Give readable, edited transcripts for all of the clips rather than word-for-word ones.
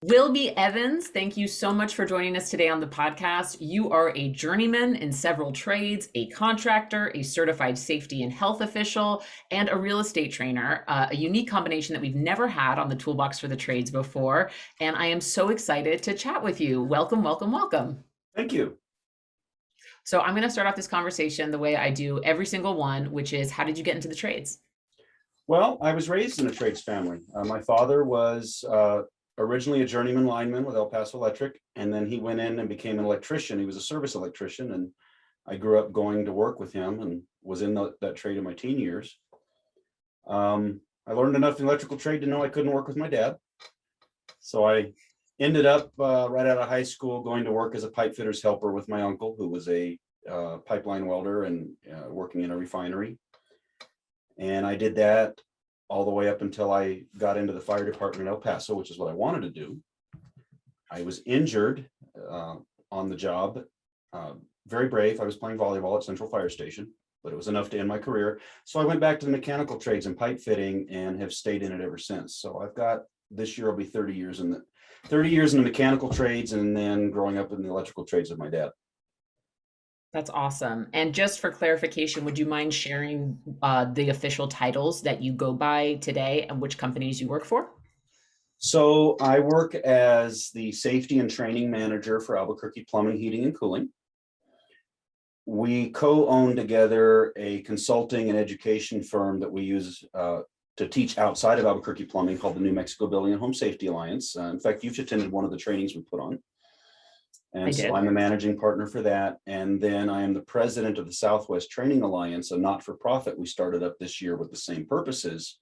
Willby Evans, thank you so much for joining us today on the podcast. You are a journeyman in several trades, a contractor, a certified safety and health official, and a real estate trainer, a unique combination that we've never had on the Toolbox for the Trades before. And I am so excited to chat with you. Welcome, welcome, welcome. Thank you. So I'm going to start off this conversation the way I do every single one, which is, how did you get into the trades? Well, I was raised in a trades family. My father was originally a journeyman lineman with El Paso Electric, and then he went in and became an electrician. He was a service electrician, and I grew up going to work with him and was in that trade in my teen years. I learned enough in the electrical trade to know I couldn't work with my dad. So I ended up right out of high school going to work as a pipe fitter's helper with my uncle, who was a pipeline welder and working in a refinery. And I did that all the way up until I got into the fire department in El Paso, which is what I wanted to do. I was injured on the job. Very brave. I was playing volleyball at Central Fire Station, but it was enough to end my career. So I went back to the mechanical trades and pipe fitting and have stayed in it ever since. So I've got, this year will be 30 years in the mechanical trades, and then growing up in the electrical trades with my dad. That's awesome. And just for clarification, would you mind sharing the official titles that you go by today and which companies you work for? So I work as the safety and training manager for Albuquerque Plumbing, Heating, and Cooling. We co-own together a consulting and education firm that we use to teach outside of Albuquerque Plumbing called the New Mexico Building and Home Safety Alliance. In fact, you've attended one of the trainings we put on. And so I'm the managing partner for that. And then I am the president of the Southwest Training Alliance, a not-for-profit we started up this year with the same purposes.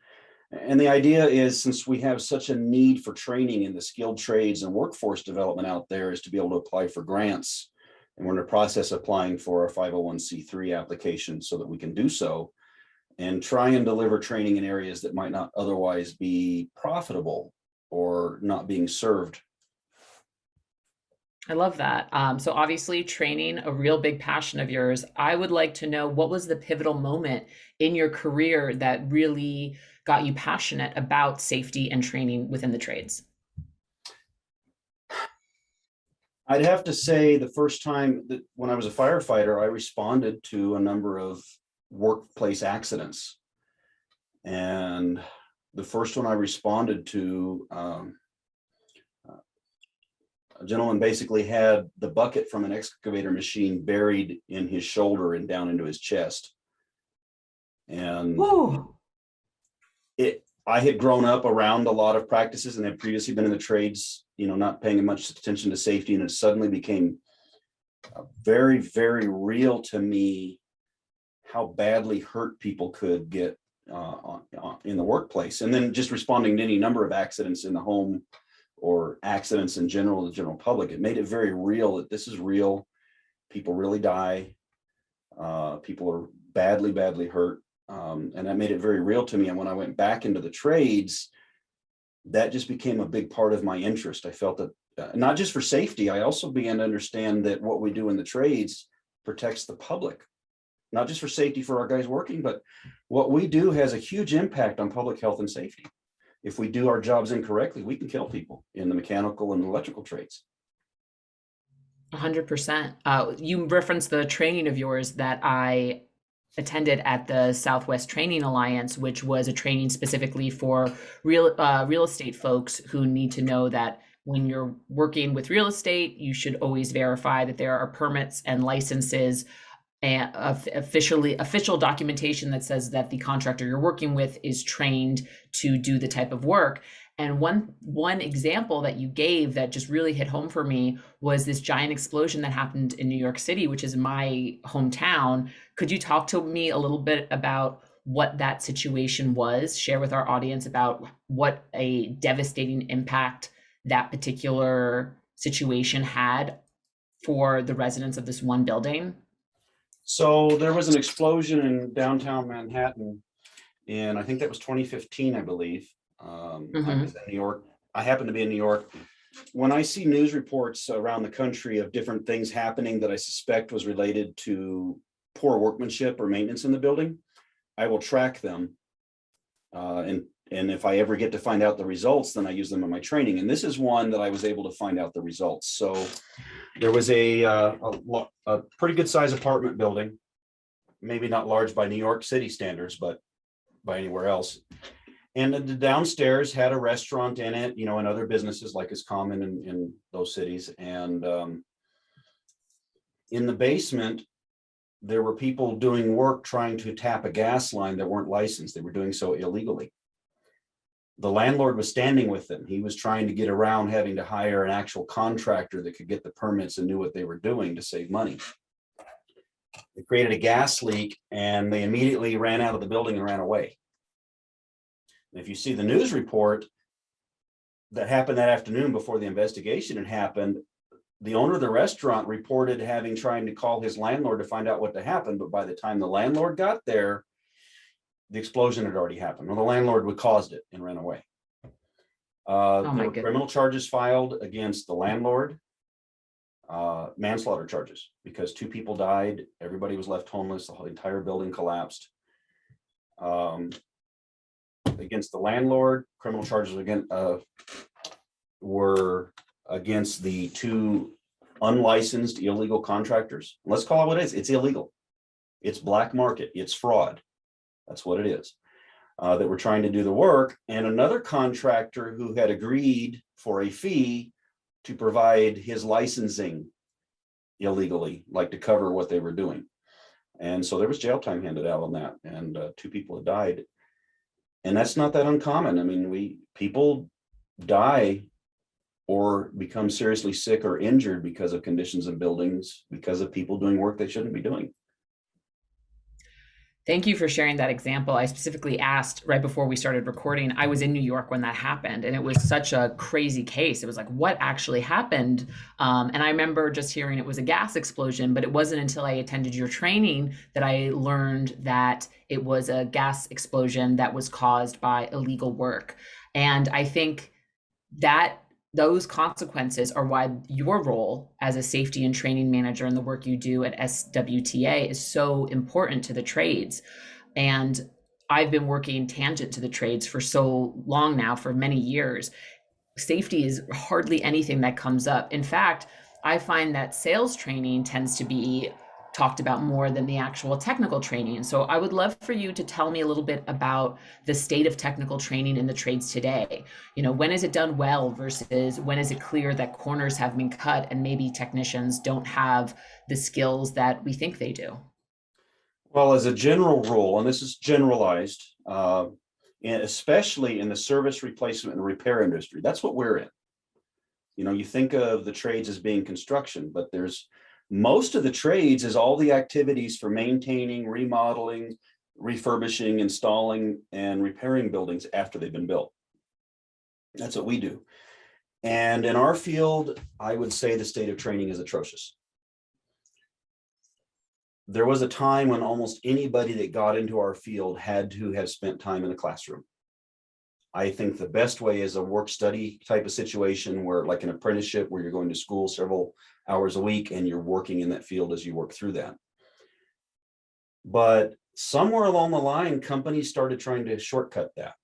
And the idea is, since we have such a need for training in the skilled trades and workforce development out there, is to be able to apply for grants. And we're in the process of applying for a 501c3 application so that we can do so and try and deliver training in areas that might not otherwise be profitable or not being served. I love that. So obviously training, a real big passion of yours. I would like to know, what was the pivotal moment in your career that really got you passionate about safety and training within the trades? I'd have to say the first time that when I was a firefighter, I responded to a number of workplace accidents. And the first one I responded to, a gentleman basically had the bucket from an excavator machine buried in his shoulder and down into his chest. And I had grown up around a lot of practices and had previously been in the trades, not paying much attention to safety. And it suddenly became very, very real to me how badly hurt people could get in the workplace. And then just responding to any number of accidents in the home or accidents in general, the general public, it made it very real that this is real. People really die. People are badly, badly hurt. And that made it very real to me. And when I went back into the trades, that just became a big part of my interest. I felt that not just for safety, I also began to understand that what we do in the trades protects the public, not just for safety for our guys working, but what we do has a huge impact on public health and safety. If we do our jobs incorrectly, we can kill people in the mechanical and electrical trades. 100%. You referenced the training of yours that I attended at the Southwest Training Alliance, which was a training specifically for real estate folks who need to know that when you're working with real estate, you should always verify that there are permits and licenses and official documentation that says that the contractor you're working with is trained to do the type of work. And one example that you gave that just really hit home for me was this giant explosion that happened in New York City, which is my hometown. Could you talk to me a little bit about what that situation was? Share with our audience about what a devastating impact that particular situation had for the residents of this one building. So there was an explosion in downtown Manhattan, and I think that was 2015, I believe. I was in New York. I happened to be in New York. When I see news reports around the country of different things happening that I suspect was related to poor workmanship or maintenance in the building, I will track them and And if I ever get to find out the results, then I use them in my training. And this is one that I was able to find out the results. So there was a pretty good size apartment building, maybe not large by New York City standards, but by anywhere else. And the downstairs had a restaurant in it, and other businesses like is common in those cities. And in the basement, there were people doing work trying to tap a gas line that weren't licensed. They were doing so illegally. The landlord was standing with them. He was trying to get around having to hire an actual contractor that could get the permits and knew what they were doing to save money. It created a gas leak, and they immediately ran out of the building and ran away. And if you see the news report that happened that afternoon before the investigation had happened, the owner of the restaurant reported having trying to call his landlord to find out what had happened. But by the time the landlord got there, the explosion had already happened. Well, the landlord had caused it and ran away. Oh There my were goodness. criminal charges filed against the landlord, manslaughter charges, because 2 people died. Everybody was left homeless. The whole entire building collapsed. Against the landlord, criminal charges again were against the 2 unlicensed illegal contractors. Let's call it what it is. It's illegal. It's black market. It's fraud. That's what it is. That were trying to do the work, and another contractor who had agreed for a fee to provide his licensing illegally, like to cover what they were doing. And so there was jail time handed out on that, and 2 people had died. And that's not that uncommon. I mean, people die or become seriously sick or injured because of conditions in buildings, because of people doing work they shouldn't be doing. Thank you for sharing that example. I specifically asked right before we started recording. I was in New York when that happened, and it was such a crazy case. It was like, what actually happened? And I remember just hearing it was a gas explosion, but it wasn't until I attended your training that I learned that it was a gas explosion that was caused by illegal work. And I think that those consequences are why your role as a safety and training manager and the work you do at SWTA is so important to the trades. And I've been working tangent to the trades for so long now, for many years. Safety is hardly anything that comes up. In fact, I find that sales training tends to be talked about more than the actual technical training. So I would love for you to tell me a little bit about the state of technical training in the trades today. When is it done well versus when is it clear that corners have been cut and maybe technicians don't have the skills that we think they do? Well, as a general rule, and this is generalized, and especially in the service replacement and repair industry, that's what we're in. You think of the trades as being construction, but there's most of the trades is all the activities for maintaining, remodeling, refurbishing, installing, and repairing buildings after they've been built. That's what we do. And in our field, I would say the state of training is atrocious. There was a time when almost anybody that got into our field had to have spent time in a classroom. I think the best way is a work study type of situation, where like an apprenticeship, where you're going to school several hours a week and you're working in that field as you work through that. But somewhere along the line, companies started trying to shortcut that.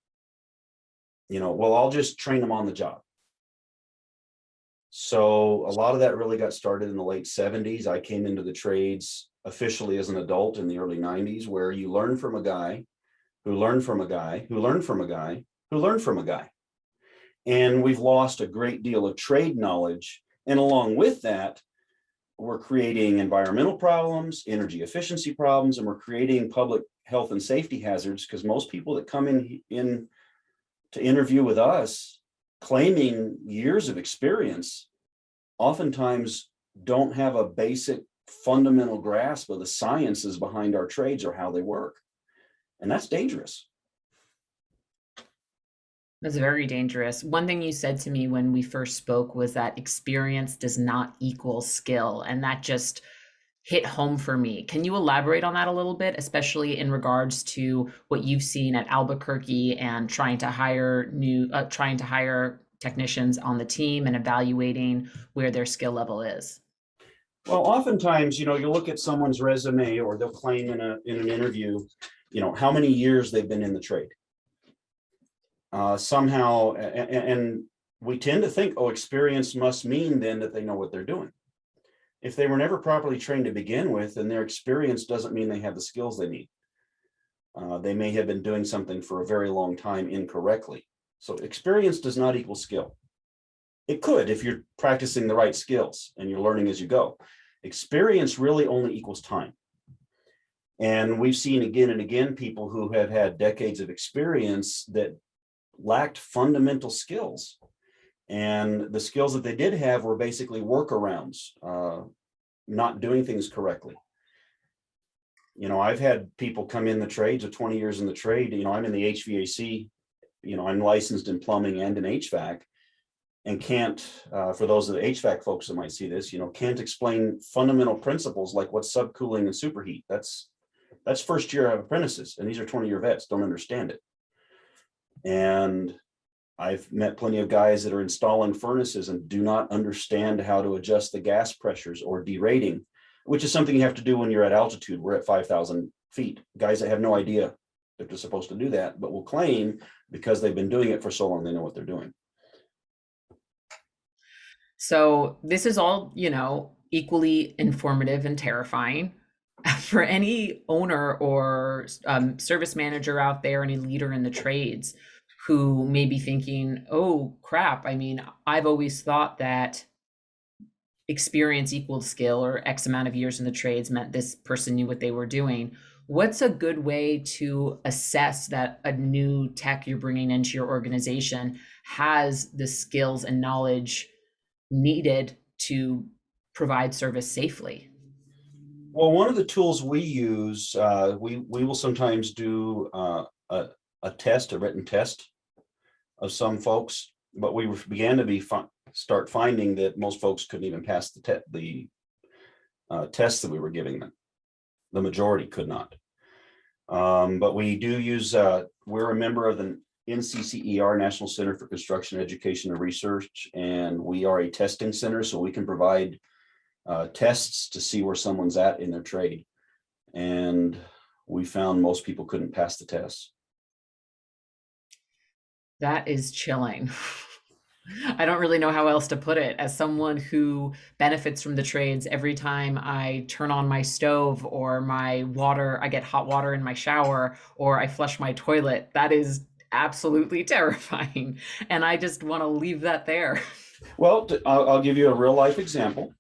Well, I'll just train them on the job. So a lot of that really got started in the late 70s. I came into the trades officially as an adult in the early 90s, where you learn from a guy who learned from a guy who learned from a guy who learned from a guy. And we've lost a great deal of trade knowledge. And along with that, we're creating environmental problems, energy efficiency problems, and we're creating public health and safety hazards, because most people that come in to interview with us claiming years of experience oftentimes don't have a basic fundamental grasp of the sciences behind our trades or how they work. And that's dangerous. That's very dangerous. One thing you said to me when we first spoke was that experience does not equal skill. And that just hit home for me. Can you elaborate on that a little bit, especially in regards to what you've seen at Albuquerque and trying to hire technicians on the team and evaluating where their skill level is? Well, oftentimes, you look at someone's resume, or they'll claim in an interview, how many years they've been in the trade. somehow, and we tend to think, oh, experience must mean then that they know what they're doing. If they were never properly trained to begin with, then their experience doesn't mean they have the skills they need. They may have been doing something for a very long time incorrectly. So experience does not equal skill. It could if you're practicing the right skills and you're learning as you go. Experience really only equals time. And we've seen again and again people who have had decades of experience that lacked fundamental skills. And the skills that they did have were basically workarounds, not doing things correctly. You know, I've had people come in the trades of 20 years in the trade. You know, I'm in the HVAC, you know, I'm licensed in plumbing and in HVAC, and can't, for those of the HVAC folks that might see this, you know, can't explain fundamental principles like what's subcooling and superheat. That's first year apprentices, and these are 20-year vets, don't understand it. And I've met plenty of guys that are installing furnaces and do not understand how to adjust the gas pressures or derating, which is something you have to do when you're at altitude. We're at 5,000 feet. Guys that have no idea that they're supposed to do that, but will claim because they've been doing it for so long, they know what they're doing. So this is all, you know, equally informative and terrifying. For any owner or service manager out there, any leader in the trades who may be thinking, oh crap, I mean, I've always thought that experience equaled skill, or X amount of years in the trades meant this person knew what they were doing. What's a good way to assess that a new tech you're bringing into your organization has the skills and knowledge needed to provide service safely? Well, one of the tools we use, we will sometimes do a test, a written test of some folks, but we began to start finding that most folks couldn't even pass the tests that we were giving them. The majority could not. But we do use, we're a member of the NCCER, National Center for Construction Education and Research, and we are a testing center, so we can provide tests to see where someone's at in their trade. And we found most people couldn't pass the tests. That is chilling. I don't really know how else to put it. As someone who benefits from the trades, every time I turn on my stove or my water, I get hot water in my shower, or I flush my toilet, that is absolutely terrifying. And I just want to leave that there. Well, I'll give you a real life example.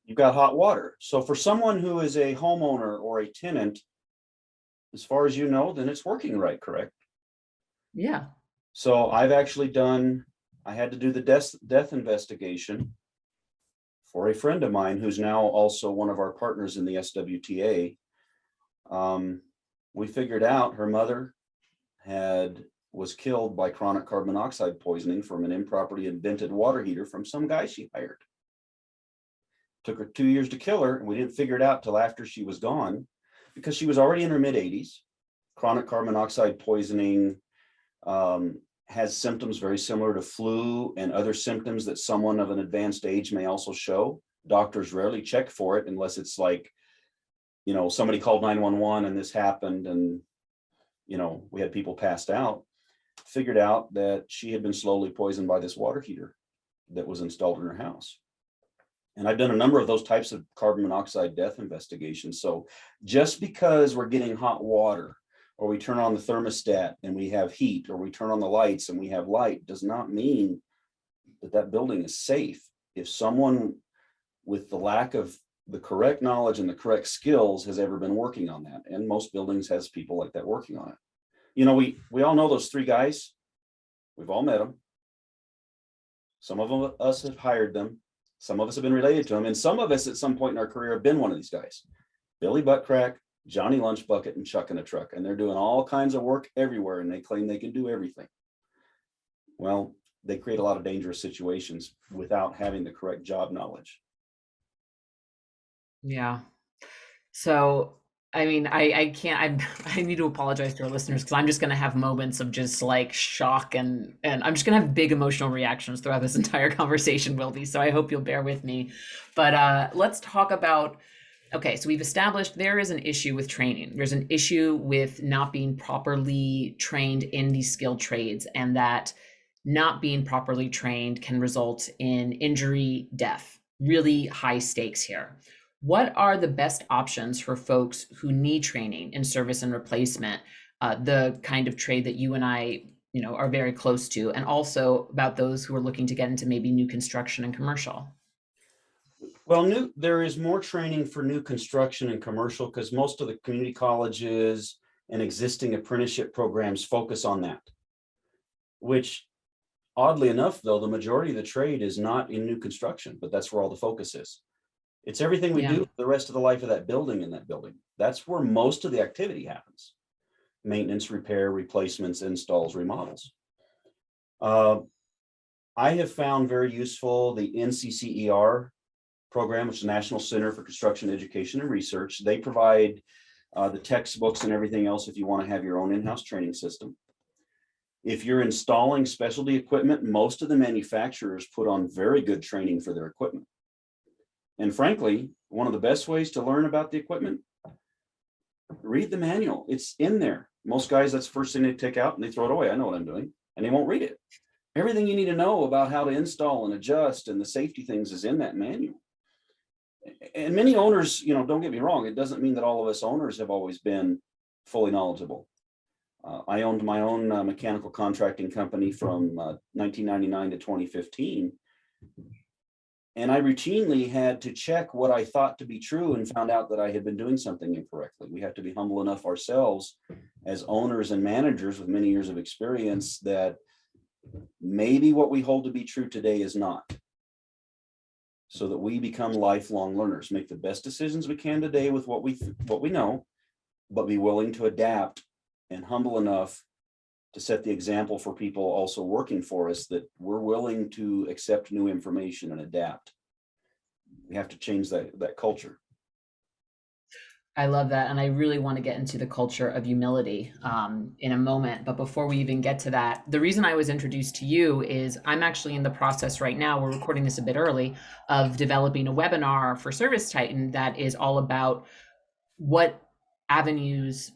You've got hot water. So for someone who is a homeowner or a tenant, as far as you know, then it's working right, correct? Yeah. So I've actually I had to do the death investigation for a friend of mine who's now also one of our partners in the SWTA. We figured out her mother was killed by chronic carbon monoxide poisoning from an improperly invented water heater from some guy she hired. Took her 2 years to kill her, and we didn't figure it out till after she was gone, because she was already in her mid-80s. Chronic carbon monoxide poisoning has symptoms very similar to flu and other symptoms that someone of an advanced age may also show. Doctors rarely check for it unless it's like, you know, somebody called 911 and this happened, and, you know, we had people passed out. Figured out that she had been slowly poisoned by this water heater that was installed in her house. And I've done a number of those types of carbon monoxide death investigations. So just because we're getting hot water, or we turn on the thermostat and we have heat, or we turn on the lights and we have light, does not mean that that building is safe. If someone with the lack of the correct knowledge and the correct skills has ever been working on that, and most buildings has people like that working on it. You know, we all know those three guys. We've all met them. Some of us have hired them. Some of us have been related to them, and some of us at some point in our career have been one of these guys. Billy Buttcrack, Johnny Lunch Bucket, and Chuck in a Truck, and they're doing all kinds of work everywhere, and they claim they can do everything. Well, they create a lot of dangerous situations without having the correct job knowledge. Yeah. So, I mean, I can't, I need to apologize to our listeners, because I'm just going to have moments of just like shock, and I'm just going to have big emotional reactions throughout this entire conversation, Willby. So I hope you'll bear with me. But let's talk about Okay, so we've established there is an issue with training. There's an issue with not being properly trained in these skilled trades, and that not being properly trained can result in injury, death, really high stakes here. What are the best options for folks who need training in service and replacement, the kind of trade that you and I, are very close to, and also about those who are looking to get into maybe new construction and commercial? Well, there is more training for new construction and commercial because most of the community colleges and existing apprenticeship programs focus on that, which oddly enough, though, the majority of the trade is not in new construction, but that's where all the focus is. It's everything we Yeah. do for the rest of the life of that building in that building. That's where most of the activity happens. Maintenance, repair, replacements, installs, remodels. Uh, I have found very useful the NCCER program, which is the National Center for Construction Education and Research. They provide the textbooks and everything else if you want to have your own in-house training system. If you're installing specialty equipment, most of the manufacturers put on very good training for their equipment. And frankly, one of the best ways to learn about the equipment, read the manual. It's in there. Most guys, that's the first thing they take out and they throw it away. I know what I'm doing. And they won't read it. Everything you need to know about how to install and adjust and the safety things is in that manual. And many owners, don't get me wrong, it doesn't mean that all of us owners have always been fully knowledgeable. I owned my own mechanical contracting company from 1999 to 2015. And I routinely had to check what I thought to be true and found out that I had been doing something incorrectly. We have to be humble enough ourselves as owners and managers with many years of experience that maybe what we hold to be true today is not. So that we become lifelong learners, make the best decisions we can today with what we know, but be willing to adapt and humble enough to set the example for people also working for us that we're willing to accept new information and adapt. We have to change that culture. I love that. And I really want to get into the culture of humility in a moment. But before we even get to that, the reason I was introduced to you is I'm actually in the process right now, we're recording this a bit early, of developing a webinar for ServiceTitan that is all about what avenues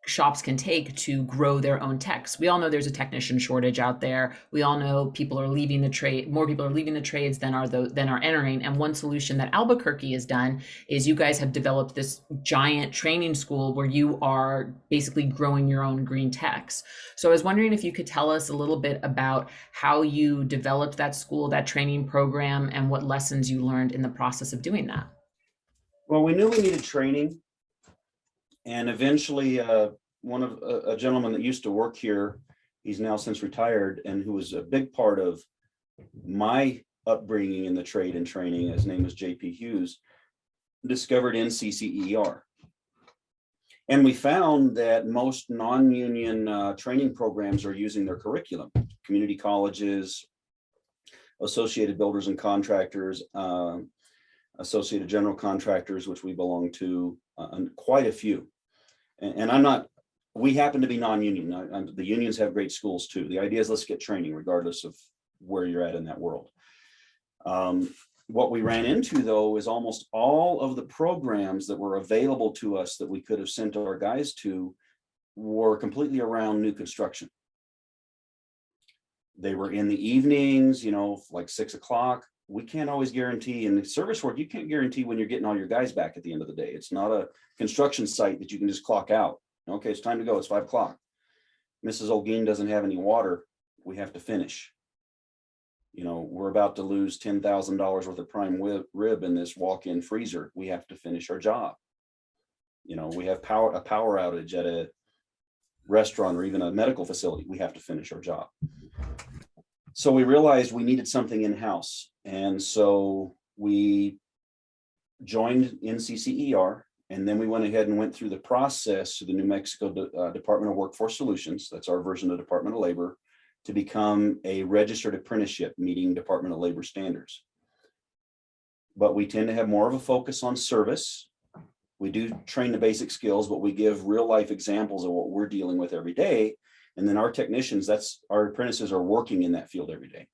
shops can take to grow their own techs. We all know there's a technician shortage out there. We all know people are leaving the trade. More people are leaving the trades than are entering. And one solution that Albuquerque has done is you guys have developed this giant training school where you are basically growing your own green techs. So I was wondering if you could tell us a little bit about how you developed that school, that training program, and what lessons you learned in the process of doing that. Well, we knew we needed training. And eventually, a gentleman that used to work here, he's now since retired, and who was a big part of my upbringing in the trade and training, his name is JP Hughes, discovered NCCER. And we found that most non-union training programs are using their curriculum. Community colleges, Associated Builders and Contractors, Associated General Contractors, which we belong to, and quite a few. And we happen to be non-union. The unions have great schools too. The idea is let's get training regardless of where you're at in that world. What we ran into though is almost all of the programs that were available to us that we could have sent our guys to were completely around new construction. They were in the evenings, like 6 o'clock. We can't always guarantee in the service work, you can't guarantee when you're getting all your guys back at the end of the day. It's not a construction site that you can just clock out. Okay, it's time to go. It's 5 o'clock. Mrs. Olguin doesn't have any water. We have to finish. We're about to lose $10,000 worth of prime rib in this walk-in freezer. We have to finish our job. We have a power outage at a restaurant or even a medical facility. We have to finish our job. So we realized we needed something in-house. And so we joined NCCER, and then we went ahead and went through the process to the New Mexico Department of Workforce Solutions. That's our version of Department of Labor, to become a registered apprenticeship meeting Department of Labor standards. But we tend to have more of a focus on service. We do train the basic skills, but we give real life examples of what we're dealing with every day. And then our technicians, our apprentices are working in that field every day.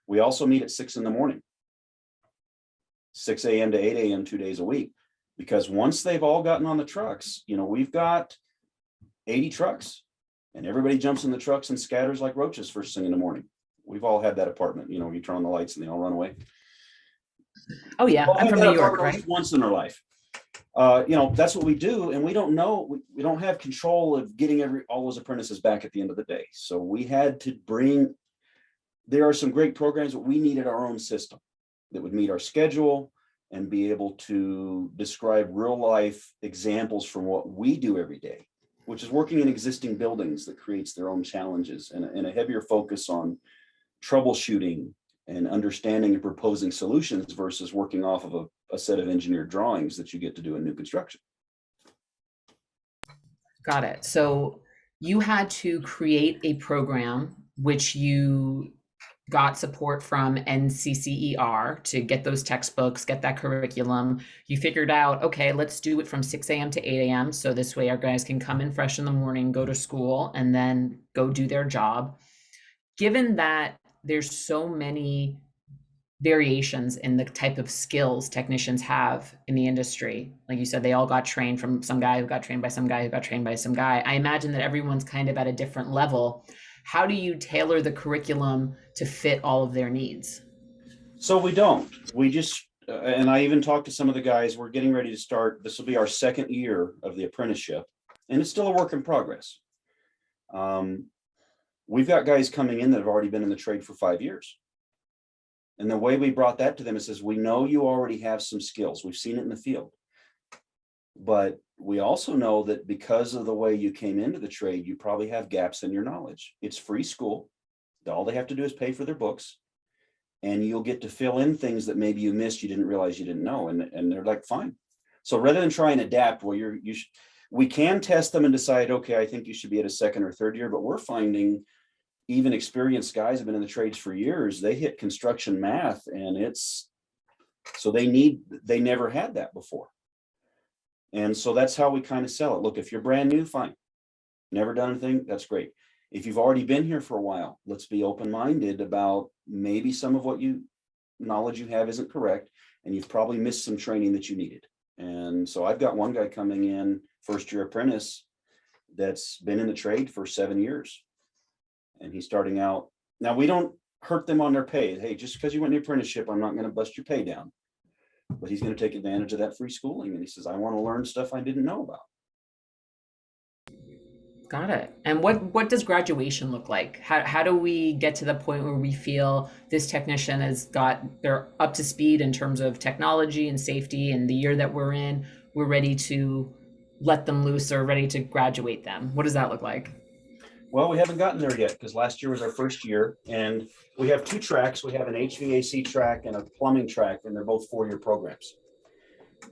We also meet at 6 in the morning. 6 a.m. to 8 a.m. 2 days a week. Because once they've all gotten on the trucks, we've got 80 trucks and everybody jumps in the trucks and scatters like roaches first thing in the morning. We've all had that apartment, you turn on the lights and they all run away. Oh yeah, I'm from New York, right? Once in their life. That's what we do. And we don't know, we don't have control of getting all those apprentices back at the end of the day. So we had to there are some great programs, but we needed our own system that would meet our schedule and be able to describe real life examples from what we do every day, which is working in existing buildings that creates their own challenges and a heavier focus on troubleshooting and understanding and proposing solutions versus working off of a set of engineered drawings that you get to do in new construction. Got it. So you had to create a program which you got support from NCCER to get those textbooks, get that curriculum. You figured out, okay, let's do it from 6 a.m. to 8 a.m. So this way our guys can come in fresh in the morning, go to school, and then go do their job. Given that there's so many variations in the type of skills technicians have in the industry, like you said, they all got trained from some guy who got trained by some guy who got trained by some guy. I imagine that everyone's kind of at a different level. How do you tailor the curriculum to fit all of their needs? So we don't. We just, and I even talked to some of the guys, we're getting ready to start. This will be our second year of the apprenticeship, and it's still a work in progress. We've got guys coming in that have already been in the trade for 5 years. And the way we brought that to them is says, we know you already have some skills. We've seen it in the field. But we also know that because of the way you came into the trade, you probably have gaps in your knowledge. It's free school. All they have to do is pay for their books. And you'll get to fill in things that maybe you missed, you didn't realize you didn't know. And they're like, fine. So rather than try and adapt, we can test them and decide, okay, I think you should be at a second or third year, but we're finding even experienced guys have been in the trades for years. They hit construction math and they never had that before. And so that's how we kind of sell it. Look, if you're brand new, fine. Never done anything, that's great. If you've already been here for a while, let's be open-minded about maybe some of what knowledge you have isn't correct, and you've probably missed some training that you needed. And so I've got one guy coming in, first-year apprentice, that's been in the trade for 7 years. And he's starting out. Now, we don't hurt them on their pay. Hey, just because you went in the apprenticeship, I'm not going to bust your pay down. But he's going to take advantage of that free schooling. And he says, I want to learn stuff I didn't know about. Got it. And what does graduation look like? How do we get to the point where we feel this technician they're up to speed in terms of technology and safety, and the year that we're in, we're ready to let them loose or ready to graduate them? What does that look like? Well, we haven't gotten there yet because last year was our first year, and we have 2 tracks. We have an HVAC track and a plumbing track, and they're both 4-year programs.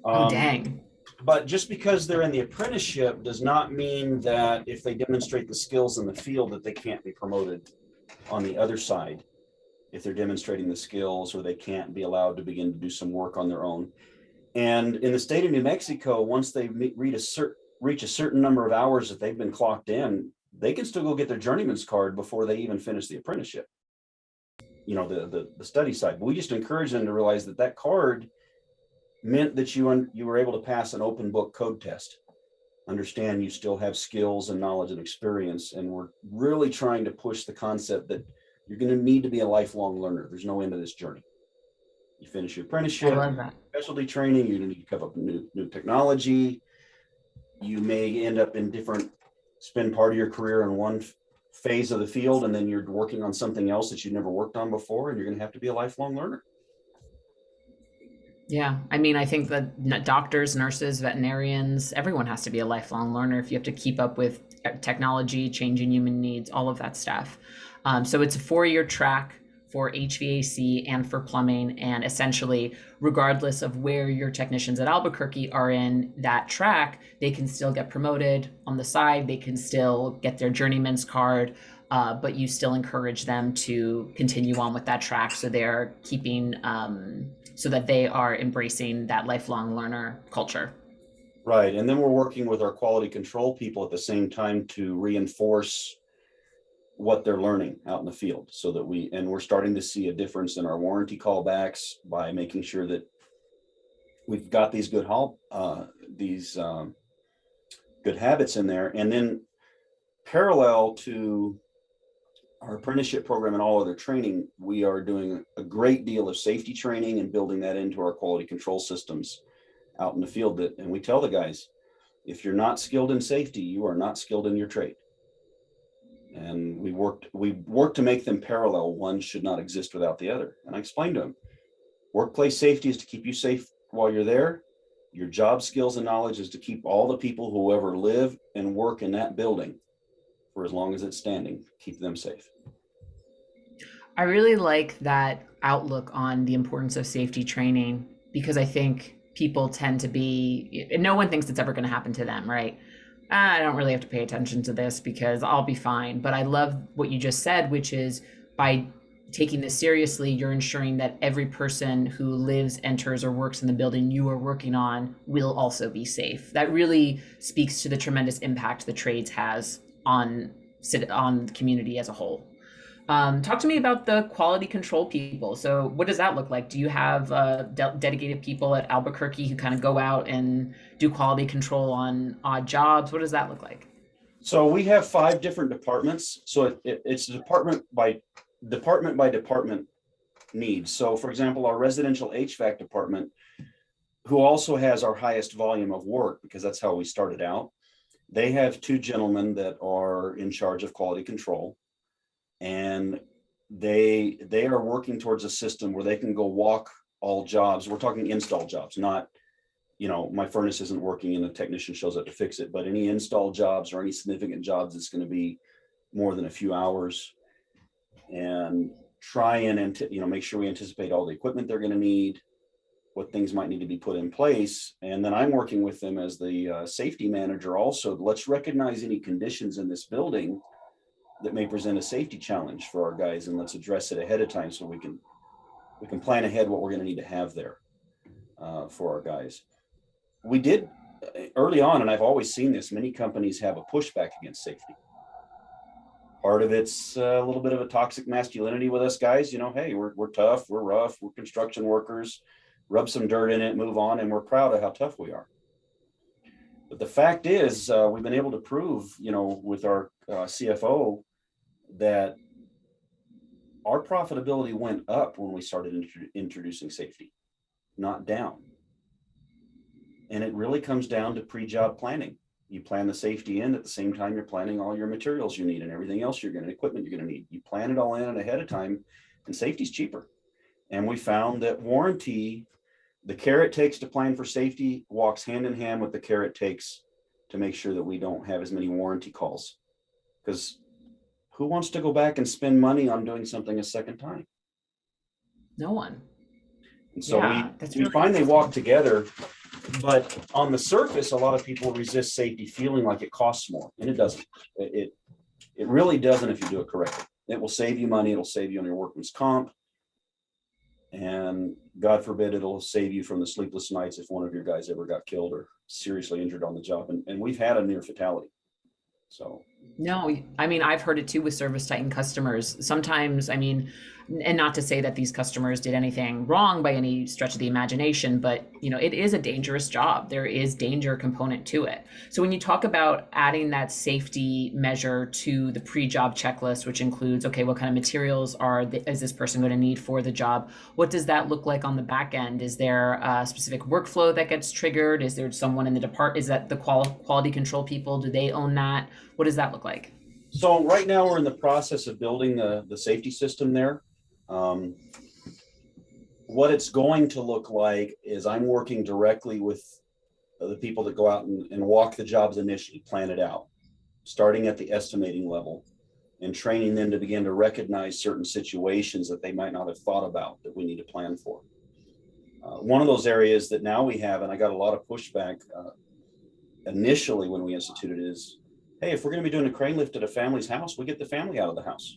Oh, dang. But just because they're in the apprenticeship does not mean that if they demonstrate the skills in the field that they can't be promoted on the other side. If they're demonstrating the skills, or they can't be allowed to begin to do some work on their own. And in the state of New Mexico, once they reach a certain number of hours that they've been clocked in, they can still go get their journeyman's card before they even finish the apprenticeship. The study side. But we just encourage them to realize that card meant that you were able to pass an open book code test. Understand you still have skills and knowledge and experience. And we're really trying to push the concept that you're going to need to be a lifelong learner. There's no end to this journey. You finish your apprenticeship, I love that. Specialty training, you're going to need to cover up new technology. You may end up spend part of your career in one phase of the field, and then you're working on something else that you never worked on before, and you're going to have to be a lifelong learner. Yeah. I mean, I think that doctors, nurses, veterinarians, everyone has to be a lifelong learner if you have to keep up with technology, changing human needs, all of that stuff. So it's a 4-year track for HVAC and for plumbing. And essentially, regardless of where your technicians at Albuquerque are in that track, they can still get promoted on the side. They can still get their journeyman's card, but you still encourage them to continue on with that track. So they're so that they are embracing that lifelong learner culture. Right. And then we're working with our quality control people at the same time to reinforce what they're learning out in the field, so that we're starting to see a difference in our warranty callbacks by making sure that we've got these good habits in there. And then parallel to our apprenticeship program and all other training, we are doing a great deal of safety training and building that into our quality control systems out in the field. And we tell the guys, if you're not skilled in safety, you are not skilled in your trade. And we work to make them parallel. One should not exist without the other. And I explained to them, workplace safety is to keep you safe while you're there. Your job skills and knowledge is to keep all the people who ever live and work in that building for as long as it's standing, keep them safe. I really like that outlook on the importance of safety training, because I think people tend to be, no one thinks it's ever going to happen to them, right? I don't really have to pay attention to this because I'll be fine. But I love what you just said, which is by taking this seriously, you're ensuring that every person who lives, enters, or works in the building you are working on will also be safe. That really speaks to the tremendous impact the trades has on the community as a whole. Talk to me about the quality control people. So what does that look like? Do you have dedicated people at Albuquerque who kind of go out and do quality control on odd jobs? What does that look like? So we have 5 different departments. So it's department by department needs. So for example, our residential HVAC department, who also has our highest volume of work, because that's how we started out, they have 2 gentlemen that are in charge of quality control. And they are working towards a system where they can go walk all jobs. We're talking install jobs, not, my furnace isn't working and the technician shows up to fix it, but any install jobs or any significant jobs, it's going to be more than a few hours, and try and make sure we anticipate all the equipment they're going to need, what things might need to be put in place. And then I'm working with them as the safety manager also. Let's recognize any conditions in this building that may present a safety challenge for our guys, and let's address it ahead of time so we can plan ahead what we're going to need to have there for our guys. We did early on, and I've always seen this, many companies have a pushback against safety. Part of it's a little bit of a toxic masculinity with us guys. Hey, we're tough, we're rough, we're construction workers, rub some dirt in it, move on, and we're proud of how tough we are. But the fact is, we've been able to prove, with our CFO, that our profitability went up when we started introducing safety, not down. And it really comes down to pre-job planning. You plan the safety in at the same time you're planning all your materials you need and everything else equipment you're going to need. You plan it all in ahead of time, and safety's cheaper. And we found that warranty, the care it takes to plan for safety, walks hand in hand with the care it takes to make sure that we don't have as many warranty calls. Because who wants to go back and spend money on doing something a second time? No one. And so Yeah, we really find they walk together, but on the surface, a lot of people resist safety feeling like it costs more, and it doesn't. It really doesn't if you do it correctly. It will save you money. It'll save you on your workman's comp. And God forbid, it'll save you from the sleepless nights if one of your guys ever got killed or seriously injured on the job. And we've had a near fatality. So. No, I mean, I've heard it too with ServiceTitan customers. Sometimes, and not to say that these customers did anything wrong by any stretch of the imagination, but it is a dangerous job. There is danger component to it. So when you talk about adding that safety measure to the pre-job checklist, which includes, okay, what kind of materials is this person going to need for the job? What does that look like on the back end? Is there a specific workflow that gets triggered? Is there someone in the department? Is that the quality control people? Do they own that? What does that look like? So right now we're in the process of building the safety system there. What it's going to look like is I'm working directly with the people that go out and walk the jobs initially, plan it out, starting at the estimating level, and training them to begin to recognize certain situations that they might not have thought about that we need to plan for. One of those areas that now we have, and I got a lot of pushback initially when we instituted, is, hey, if we're going to be doing a crane lift at a family's house, we get the family out of the house.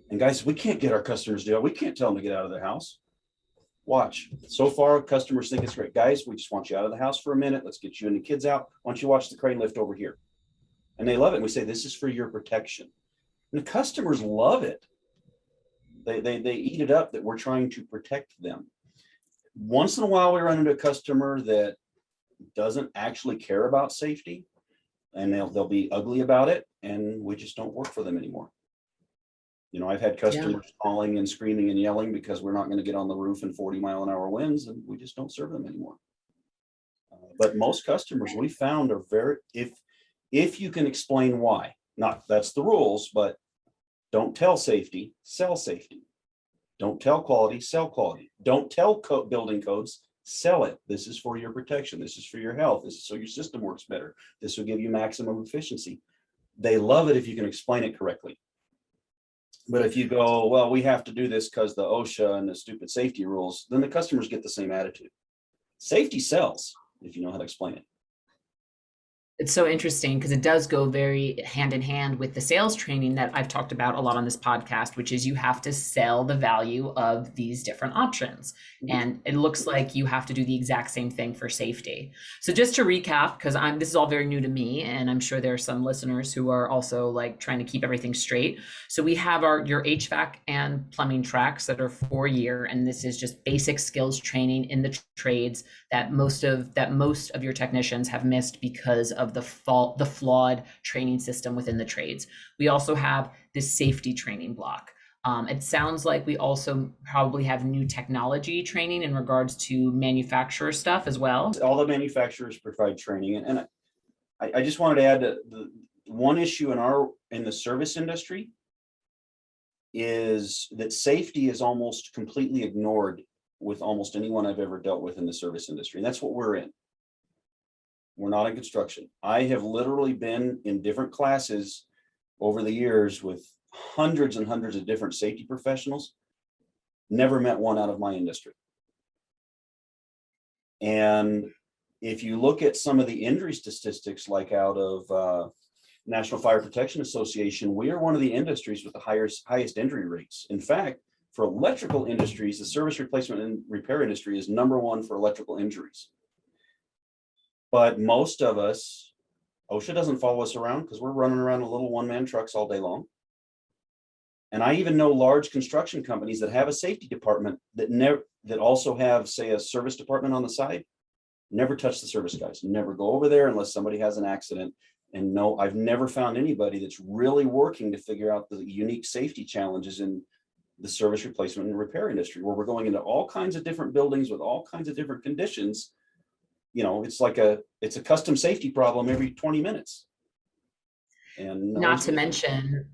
And guys, we can't get our customers to do it. We can't tell them to get out of their house. Watch. So far, customers think it's great. Guys, we just want you out of the house for a minute. Let's get you and the kids out. Why don't you watch the crane lift over here? And they love it. And we say, this is for your protection. And the customers love it. They eat it up that we're trying to protect them. Once in a while, we run into a customer that doesn't actually care about safety, and they'll be ugly about it, and we just don't work for them anymore. You know, I've had Yeah. customers calling and screaming and yelling because we're not going to get on the roof in 40-mile-an-hour winds, and we just don't serve them anymore. But most customers we found are very, if you can explain why, not that's the rules, but don't tell safety, sell safety. Don't tell quality, sell quality. Don't tell building codes, sell it. This is for your protection. This is for your health. This is so your system works better. This will give you maximum efficiency. They love it if you can explain it correctly. But if you go, well, we have to do this because the OSHA and the stupid safety rules, then the customers get the same attitude. Safety sells if you know how to explain it. It's so interesting because it does go very hand in hand with the sales training that I've talked about a lot on this podcast, which is you have to sell the value of these different options. And it looks like you have to do the exact same thing for safety. So just to recap, because this is all very new to me, and I'm sure there are some listeners who are also like trying to keep everything straight. So we have your HVAC and plumbing tracks that are 4-year, and this is just basic skills training in the trades that most of your technicians have missed because of the flawed training system within the trades. We also have this safety training block. It sounds like we also probably have new technology training in regards to manufacturer stuff as well. All the manufacturers provide training, and I just wanted to add that the one issue in the service industry is that safety is almost completely ignored with almost anyone I've ever dealt with in the service industry, and that's what we're in. We're not in construction. I have literally been in different classes over the years with hundreds and hundreds of different safety professionals, never met one out of my industry. And if you look at some of the injury statistics, like out of National Fire Protection Association, we are one of the industries with the highest injury rates. In fact, for electrical industries, the service replacement and repair industry is #1 for electrical injuries. But most of us, OSHA doesn't follow us around because we're running around in little one-man trucks all day long. And I even know large construction companies that have a safety department that also have, say, a service department on the side, never touch the service guys, never go over there unless somebody has an accident. And no, I've never found anybody that's really working to figure out the unique safety challenges in the service replacement and repair industry, where we're going into all kinds of different buildings with all kinds of different conditions. You know, it's a custom safety problem every 20 minutes. And not to mention,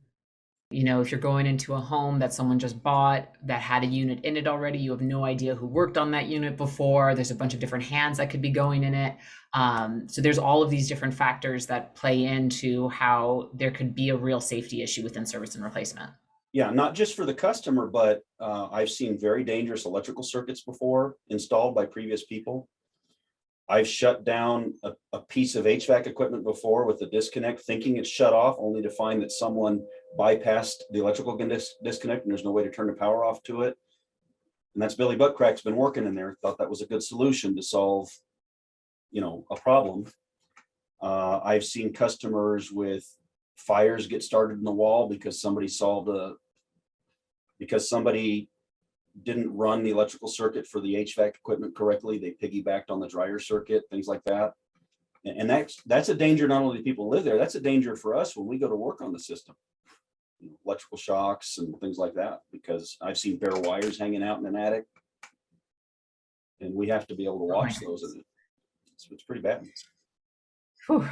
you know, if you're going into a home that someone just bought that had a unit in it already, you have no idea who worked on that unit before. There's a bunch of different hands that could be going in it. So there's all of these different factors that play into how there could be a real safety issue within service and replacement. Yeah, not just for the customer, but I've seen very dangerous electrical circuits before installed by previous people. I've shut down a piece of HVAC equipment before with a disconnect, thinking it's shut off, only to find that someone bypassed the electrical disconnect and there's no way to turn the power off to it. And that's Billy Buttcrack's been working in there, thought that was a good solution to solve, you know, a problem. I've seen customers with fires get started in the wall because somebody didn't run the electrical circuit for the HVAC equipment correctly. They piggybacked on the dryer circuit, things like that. And that's a danger not only to people who live there, that's a danger for us when we go to work on the system. You know, electrical shocks and things like that, because I've seen bare wires hanging out in an attic. And we have to be able to watch those. It's pretty bad. Whew.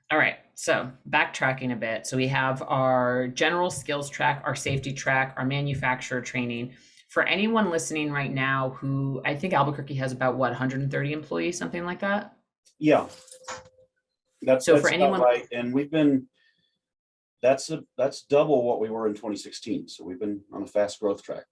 All right, so backtracking a bit. So we have our general skills track, our safety track, our manufacturer training. For anyone listening right now who, I think Albuquerque has about 130 employees, something like that? Yeah. That's for anyone, right. And that's double what we were in 2016. So we've been on a fast growth track.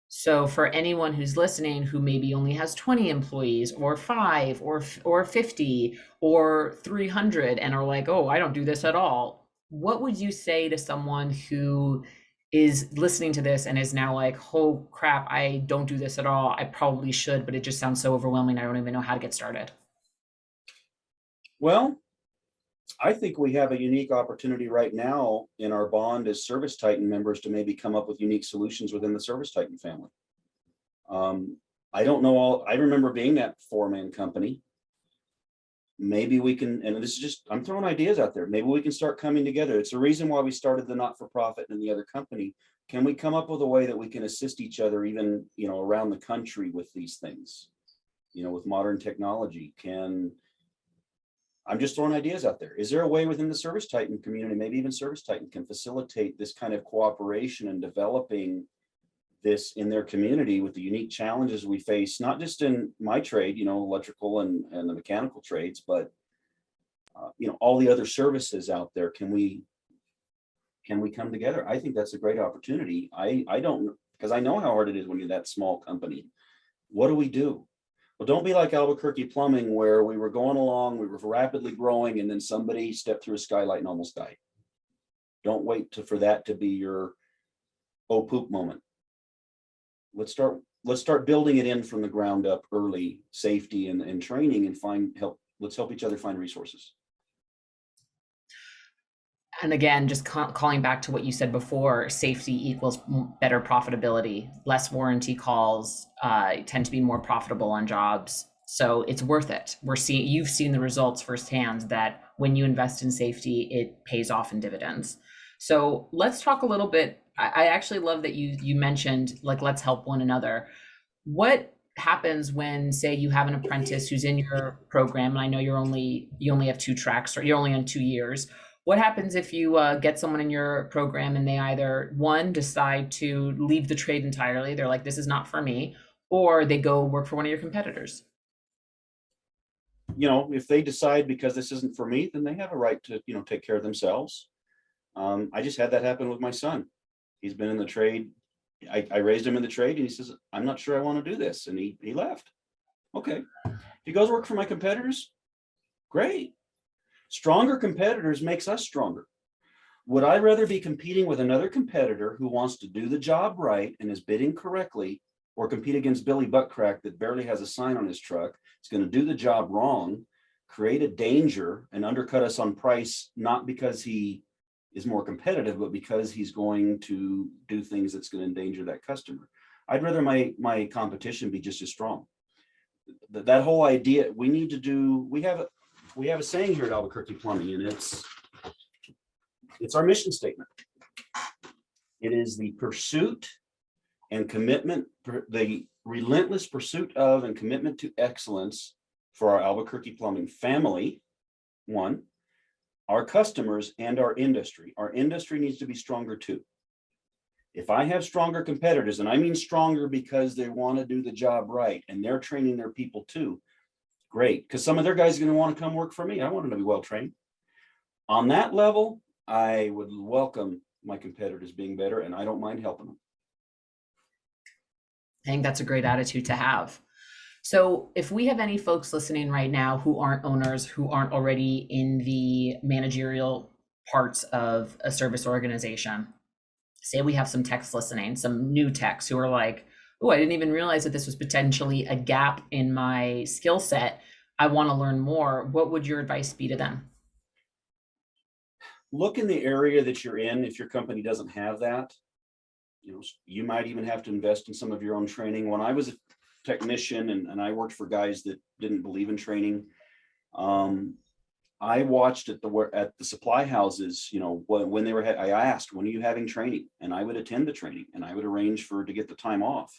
So for anyone who's listening who maybe only has 20 employees or 5 or 50 or 300 and are like, oh, I don't do this at all, what would you say to someone who is listening to this and is now like, oh crap, I don't do this at all. I probably should, but it just sounds so overwhelming. I don't even know how to get started. Well, I think we have a unique opportunity right now in our bond as ServiceTitan members to maybe come up with unique solutions within the ServiceTitan family. I don't know all, I remember being that 4-man company. Maybe we can, and this is just, I'm throwing ideas out there. Maybe we can start coming together. It's the reason why we started the not-for-profit and the other company. Can we come up with a way that we can assist each other even, around the country with these things, with modern technology? I'm just throwing ideas out there. Is there a way within the ServiceTitan community, maybe even ServiceTitan can facilitate this kind of cooperation and developing this in their community with the unique challenges we face, not just in my trade, electrical and the mechanical trades, but all the other services out there. Can we come together? I think that's a great opportunity. I don't, because I know how hard it is when you're that small company. What do we do? Well, don't be like Albuquerque Plumbing, where we were going along, we were rapidly growing, and then somebody stepped through a skylight and almost died. Don't wait for that to be your oh poop moment. Let's start building it in from the ground up early, safety and training, and let's help each other find resources. And again, just calling back to what you said before, safety equals better profitability. Less warranty calls tend to be more profitable on jobs. So it's worth it. You've seen the results firsthand that when you invest in safety, it pays off in dividends. So let's talk a little bit. I actually love that you mentioned, like, let's help one another. What happens when, say, you have an apprentice who's in your program, and I know you only have 2 tracks, or you're only on 2 years. What happens if you get someone in your program and they either, one, decide to leave the trade entirely, they're like, this is not for me, or they go work for one of your competitors? If they decide, because this isn't for me, then they have a right to, take care of themselves. I just had that happen with my son. He's been in the trade. I raised him in the trade, and he says, I'm not sure I want to do this. And he left. Okay. If he goes work for my competitors, great. Stronger competitors makes us stronger. Would I rather be competing with another competitor who wants to do the job right and is bidding correctly, or compete against Billy Buttcrack that barely has a sign on his truck, is going to do the job wrong, create a danger, and undercut us on price, not because he is more competitive, but because he's going to do things that's going to endanger that customer? I'd rather my competition be just as strong. That whole idea, we have a saying here at Albuquerque Plumbing, and it's our mission statement. It is the pursuit and commitment, the relentless pursuit of and commitment to excellence for our Albuquerque Plumbing family, one, our customers, and our industry. Our industry needs to be stronger too. If I have stronger competitors, and I mean stronger because they want to do the job right and they're training their people too, great, because some of their guys are going to want to come work for me. I want them to be well trained. On that level, I would welcome my competitors being better, and I don't mind helping them. I think that's a great attitude to have. So if we have any folks listening right now who aren't owners, who aren't already in the managerial parts of a service organization, say we have some techs listening, some new techs who are like, oh, I didn't even realize that this was potentially a gap in my skill set. I want to learn more. What would your advice be to them? Look in the area that you're in. If your company doesn't have that, you might even have to invest in some of your own training. When I was a technician and I worked for guys that didn't believe in training, I watched at the supply houses, when they were, I asked, when are you having training? And I would attend the training, and I would arrange to get the time off.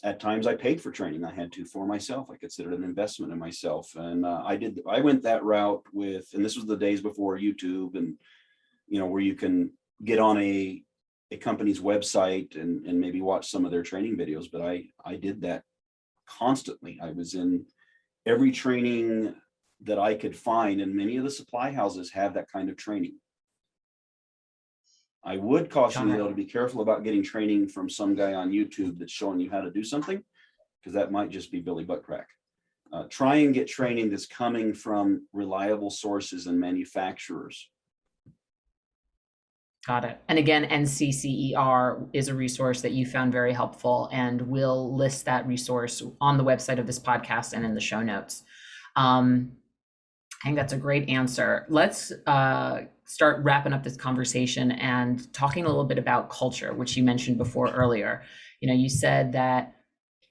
At times I paid for training. I had to for myself. I considered an investment in myself. And I went that route and this was the days before YouTube and, where you can get on a company's website and maybe watch some of their training videos. But I did that constantly. I was in every training that I could find, and many of the supply houses have that kind of training. I would caution you, though, to be careful about getting training from some guy on YouTube that's showing you how to do something, because that might just be Billy Buttcrack. Try and get training that's coming from reliable sources and manufacturers. Got it. And again, NCCER is a resource that you found very helpful, and we'll list that resource on the website of this podcast and in the show notes. I think that's a great answer. Let's start wrapping up this conversation and talking a little bit about culture, which you mentioned before earlier. You said that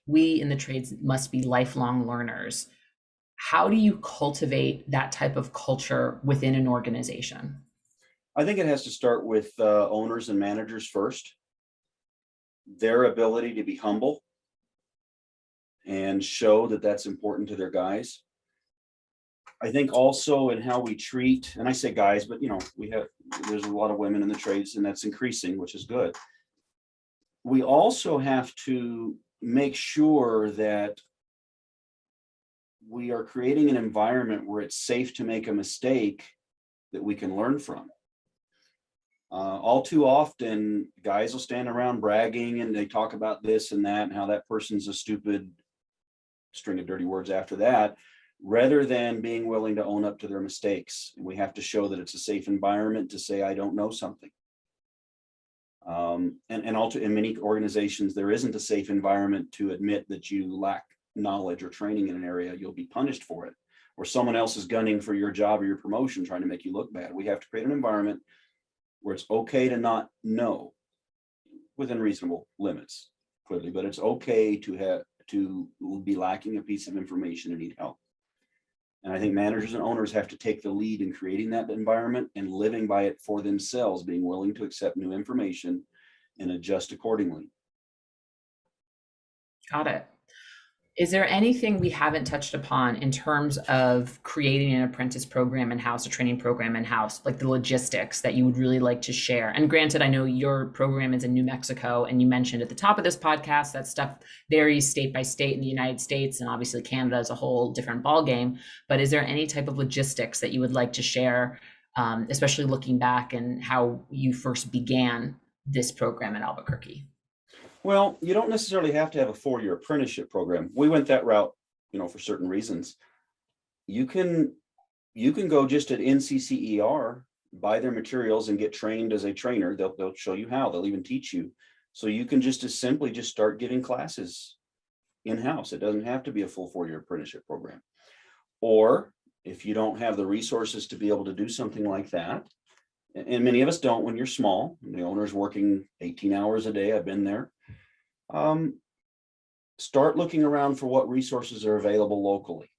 we in the trades must be lifelong learners. How do you cultivate that type of culture within an organization? I think it has to start with owners and managers first. Their ability to be humble and show that that's important to their guys. I think also in how we treat, and I say guys, but there's a lot of women in the trades, and that's increasing, which is good. We also have to make sure that we are creating an environment where it's safe to make a mistake that we can learn from. All too often, guys will stand around bragging and they talk about this and that and how that person's a stupid string of dirty words after that, rather than being willing to own up to their mistakes. And we have to show that it's a safe environment to say, I don't know something. And also in many organizations, there isn't a safe environment to admit that you lack knowledge or training in an area. You'll be punished for it, or someone else is gunning for your job or your promotion, trying to make you look bad. We have to create an environment where it's okay to not know, within reasonable limits, clearly, but it's okay to be lacking a piece of information and need help. And I think managers and owners have to take the lead in creating that environment and living by it for themselves, being willing to accept new information and adjust accordingly. Got it. Is there anything we haven't touched upon in terms of creating an apprentice program in-house, a training program in-house, like the logistics that you would really like to share? And granted, I know your program is in New Mexico, and you mentioned at the top of this podcast that stuff varies state by state in the United States, and obviously Canada is a whole different ballgame. But is there any type of logistics that you would like to share, especially looking back and how you first began this program in Albuquerque? Well, you don't necessarily have to have a 4-year apprenticeship program. We went that route, for certain reasons. You can go just at NCCER, buy their materials and get trained as a trainer. They'll show you how. They'll even teach you. So you can just as simply just start giving classes in-house. It doesn't have to be a full 4-year apprenticeship program. Or if you don't have the resources to be able to do something like that, and many of us don't when you're small, the owner's working 18 hours a day. I've been there. Start looking around for what resources are available locally.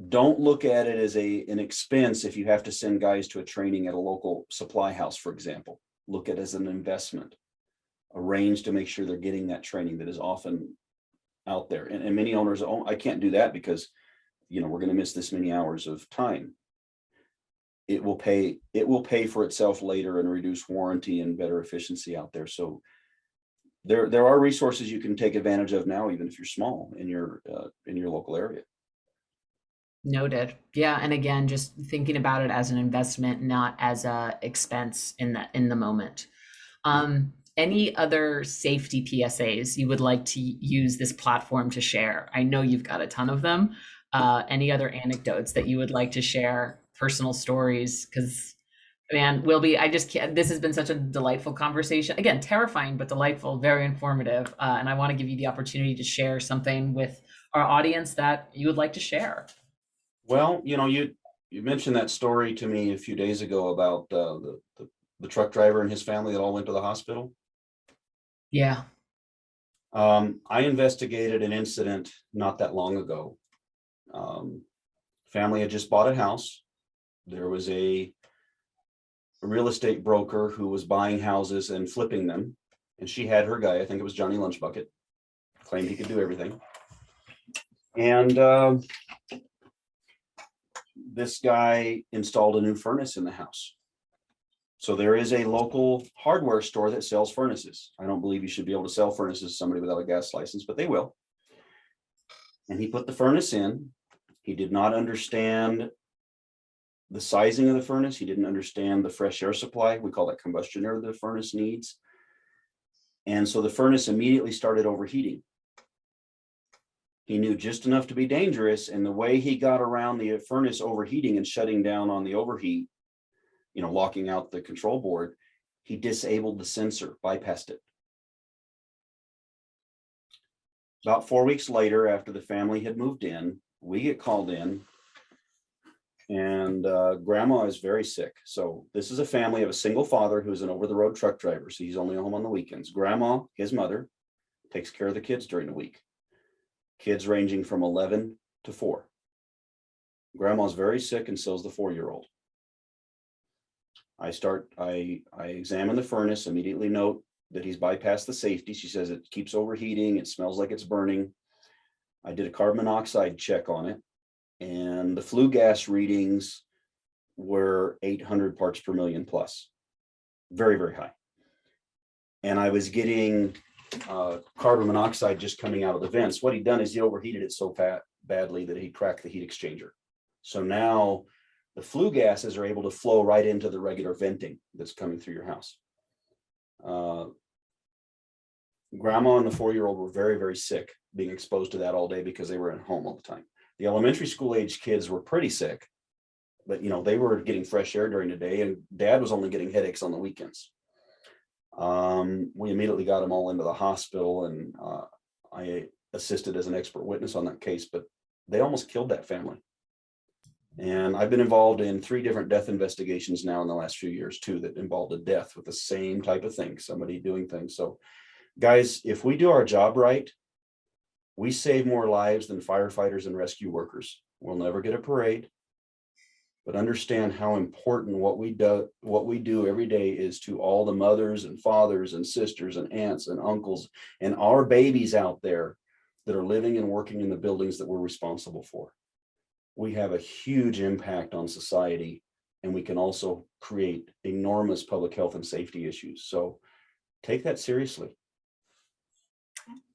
Don't look at it as an expense if you have to send guys to a training at a local supply house, for example. Look at it as an investment. Arrange to make sure they're getting that training that is often out there. And many owners, oh, I can't do that because we're going to miss this many hours of time. It will pay for itself later and reduce warranty and better efficiency out there. So there are resources you can take advantage of now, even if you're small in your local area. Noted. Yeah, and again, just thinking about it as an investment, not as a expense in the moment. Any other safety PSAs you would like to use this platform to share? I know you've got a ton of them. Any other anecdotes that you would like to share, personal stories? Because, man, Willby, I just can't, this has been such a delightful conversation. Again, terrifying, but delightful, very informative. And I want to give you the opportunity to share something with our audience that you would like to share. Well, you mentioned that story to me a few days ago about the truck driver and his family that all went to the hospital. Yeah. I investigated an incident not that long ago. Family had just bought a house. There was a real estate broker who was buying houses and flipping them. And she had her guy, I think it was Johnny Lunchbucket, claimed he could do everything. And this guy installed a new furnace in the house. So there is a local hardware store that sells furnaces. I don't believe you should be able to sell furnaces to somebody without a gas license, but they will. And he put the furnace in. He did not understand the sizing of the furnace. He didn't understand the fresh air supply. We call that combustion air the furnace needs. And so the furnace immediately started overheating. He knew just enough to be dangerous. And the way he got around the furnace overheating and shutting down on the overheat, locking out the control board, he disabled the sensor, bypassed it. About 4 weeks later, after the family had moved in, we get called in and grandma is very sick. So this is a family of a single father who's an over-the-road truck driver. So he's only home on the weekends. Grandma, his mother, takes care of the kids during the week. Kids ranging from 11 to 4. Grandma's very sick, and so's the 4-year-old. I examine the furnace, immediately note that he's bypassed the safety. She says it keeps overheating. It smells like it's burning. I did a carbon monoxide check on it, and the flue gas readings were 800 parts per million plus. Very, very high. And I was getting carbon monoxide just coming out of the vents. What he'd done is he overheated it so badly that he cracked the heat exchanger. So now the flue gases are able to flow right into the regular venting that's coming through your house. Grandma and the 4-year-old were very, very sick, being exposed to that all day because they were at home all the time. The elementary school age kids were pretty sick, but they were getting fresh air during the day, and dad was only getting headaches on the weekends. We immediately got them all into the hospital, and I assisted as an expert witness on that case, but they almost killed that family. And I've been involved in 3 different death investigations now in the last few years too, that involved a death with the same type of thing, somebody doing things. So guys, if we do our job right, we save more lives than firefighters and rescue workers. We'll never get a parade, but understand how important what we do every day is to all the mothers and fathers and sisters and aunts and uncles and our babies out there that are living and working in the buildings that we're responsible for. We have a huge impact on society, and we can also create enormous public health and safety issues. So take that seriously.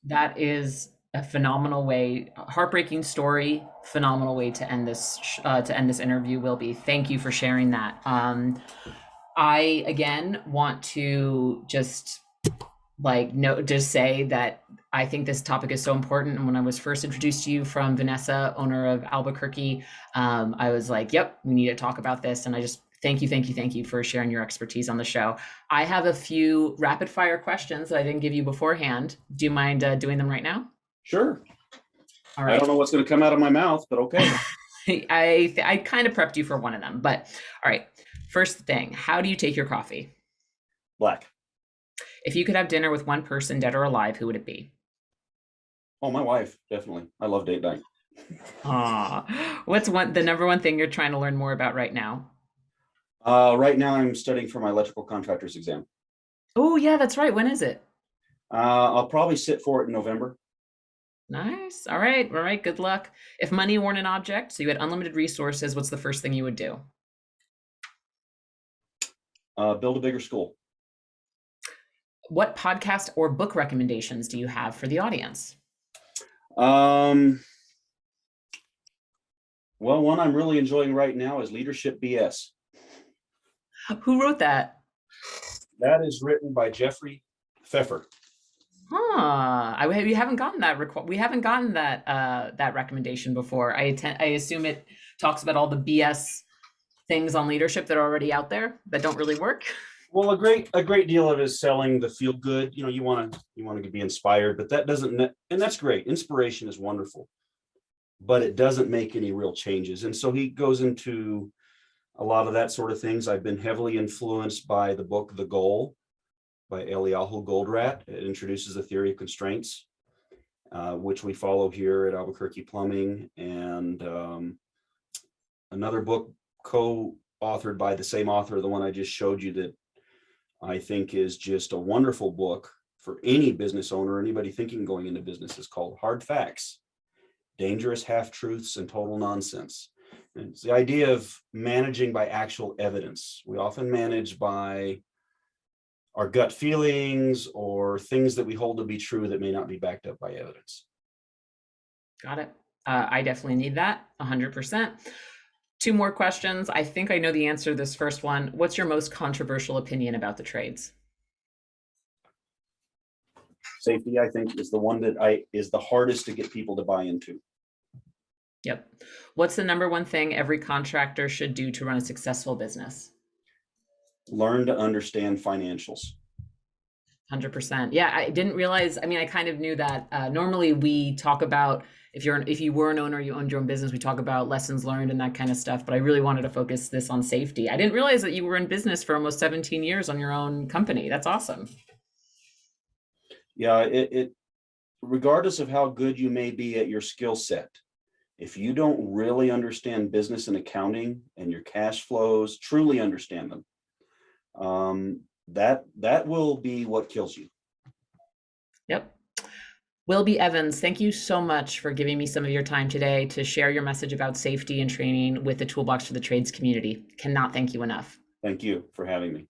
That is a phenomenal way, heartbreaking story, phenomenal way to end this interview, Willby. Thank you for sharing that. I again want to just say that I think this topic is so important. And when I was first introduced to you from Vanessa, owner of Albuquerque, I was like, yep, we need to talk about this. And I just thank you for sharing your expertise on the show. I have a few rapid fire questions that I didn't give you beforehand. Do you mind doing them right now? Sure. All right. I don't know what's going to come out of my mouth, but okay. I kind of prepped you for one of them, but all right. First thing, how do you take your coffee? Black. If you could have dinner with one person, dead or alive, who would it be? Oh, my wife, definitely. I love date night. What's the number one thing you're trying to learn more about right now? Right now I'm studying for my electrical contractors exam. Oh yeah, that's right. When is it? I'll probably sit for it in November. Nice. All right. Good luck. If money weren't an object, so you had unlimited resources, what's the first thing you would do? Build a bigger school. What podcast or book recommendations do you have for the audience? Well, one I'm really enjoying right now is Leadership BS. Who wrote that? That is written by Jeffrey Pfeffer. We haven't gotten that. We haven't gotten that recommendation before. I assume it talks about all the BS things on leadership that are already out there that don't really work. Well, a great deal of it is selling the feel good. You want to be inspired, but that doesn't, and that's great. Inspiration is wonderful, but it doesn't make any real changes. And so he goes into a lot of that sort of things. I've been heavily influenced by the book The Goal by Eliyahu Goldratt. It introduces the theory of constraints, which we follow here at Albuquerque Plumbing, and another book co-authored by the same author, the one I just showed you, that I think is just a wonderful book for any business owner, anybody thinking going into business, is called Hard Facts, Dangerous Half-Truths and Total Nonsense. And it's the idea of managing by actual evidence. We often manage by our gut feelings or things that we hold to be true that may not be backed up by evidence. Got it. I definitely need that, 100%. 2 more questions. I think I know the answer to this first one. What's your most controversial opinion about the trades? Safety, I think, is the one that is the hardest to get people to buy into. Yep. What's the number one thing every contractor should do to run a successful business? Learn to understand financials. 100%. Yeah, I didn't realize. I mean, I kind of knew that. Normally, we talk about if you were an owner, you owned your own business. We talk about lessons learned and that kind of stuff. But I really wanted to focus this on safety. I didn't realize that you were in business for almost 17 years on your own company. That's awesome. Yeah, it regardless of how good you may be at your skill set, if you don't really understand business and accounting and your cash flows, truly understand them, that will be what kills you. Yep. Willby Evans, thank you so much for giving me some of your time today to share your message about safety and training with the Toolbox for the Trades community. Cannot thank you enough. Thank you for having me.